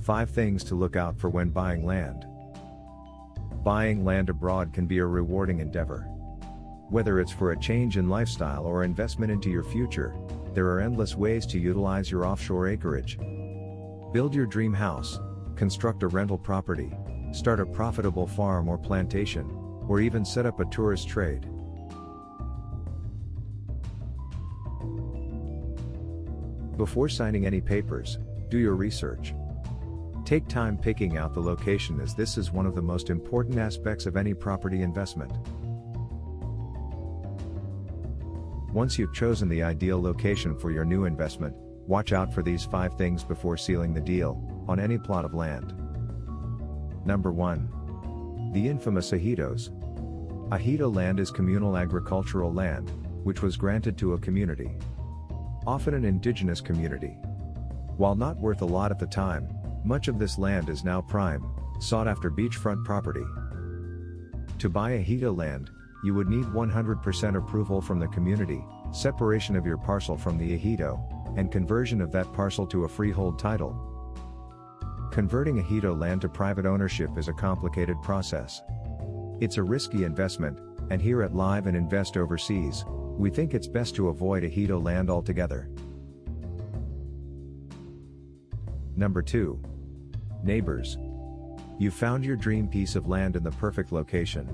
5 things to look out for when buying land. Buying land abroad can be a rewarding endeavor. Whether it's for a change in lifestyle or investment into your future, there are endless ways to utilize your offshore acreage. Build your dream house, construct a rental property, start a profitable farm or plantation, or even set up a tourist trade. Before signing any papers, do your research. Take time picking out the location, as this is one of the most important aspects of any property investment. Once you've chosen the ideal location for your new investment, watch out for these 5 things before sealing the deal on any plot of land. Number 1. The infamous ejidos. Ejido land is communal agricultural land, which was granted to a community, often an indigenous community. While not worth a lot at the time, much of this land is now prime, sought-after beachfront property. To buy ejido land, you would need 100% approval from the community, separation of your parcel from the ejido, and conversion of that parcel to a freehold title. Converting ejido land to private ownership is a complicated process. It's a risky investment, and here at Live and Invest Overseas, we think it's best to avoid ejido land altogether. Number 2. Neighbors. You found your dream piece of land in the perfect location.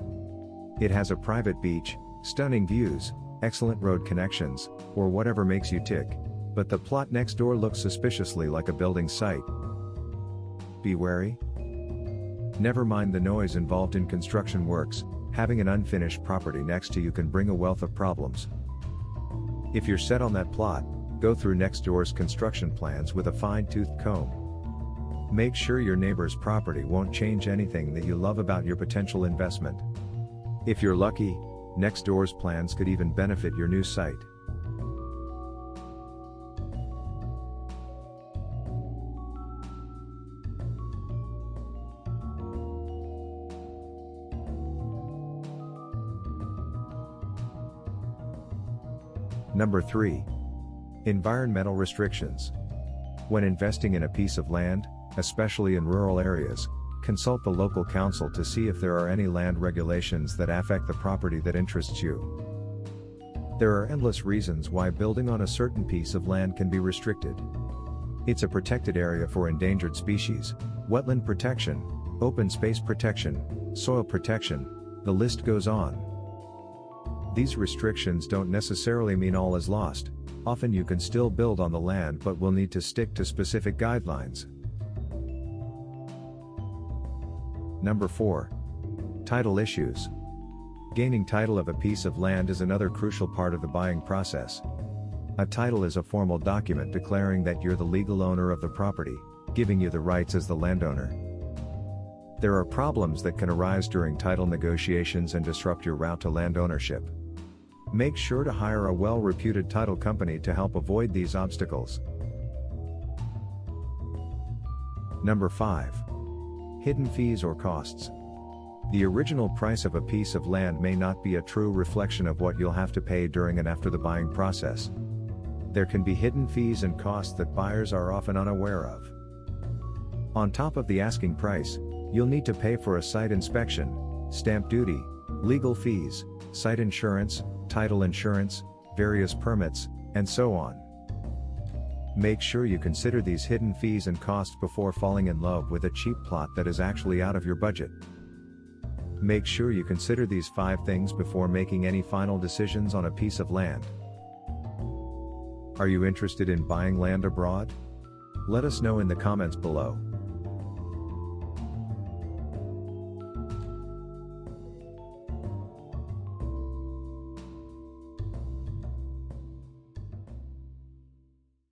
It has a private beach, stunning views, excellent road connections, or whatever makes you tick, but the plot next door looks suspiciously like a building site. Be wary. Never mind the noise involved in construction works, having an unfinished property next to you can bring a wealth of problems. If you're set on that plot, go through next door's construction plans with a fine-toothed comb. Make sure your neighbor's property won't change anything that you love about your potential investment. If you're lucky, next door's plans could even benefit your new site. Number 3. Environmental restrictions. When investing in a piece of land, especially in rural areas, consult the local council to see if there are any land regulations that affect the property that interests you. There are endless reasons why building on a certain piece of land can be restricted. It's a protected area for endangered species, wetland protection, open space protection, soil protection, the list goes on. These restrictions don't necessarily mean all is lost. Often you can still build on the land but will need to stick to specific guidelines. Number 4. Title issues. Gaining title of a piece of land is another crucial part of the buying process. A title is a formal document declaring that you're the legal owner of the property, giving you the rights as the landowner. There are problems that can arise during title negotiations and disrupt your route to land ownership. Make sure to hire a well-reputed title company to help avoid these obstacles. Number 5. Hidden fees or costs. The original price of a piece of land may not be a true reflection of what you'll have to pay during and after the buying process. There can be hidden fees and costs that buyers are often unaware of. On top of the asking price, you'll need to pay for a site inspection, stamp duty, legal fees, site insurance, title insurance, various permits, and so on. Make sure you consider these hidden fees and costs before falling in love with a cheap plot that is actually out of your budget. Make sure you consider these 5 things before making any final decisions on a piece of land. Are you interested in buying land abroad? Let us know in the comments below.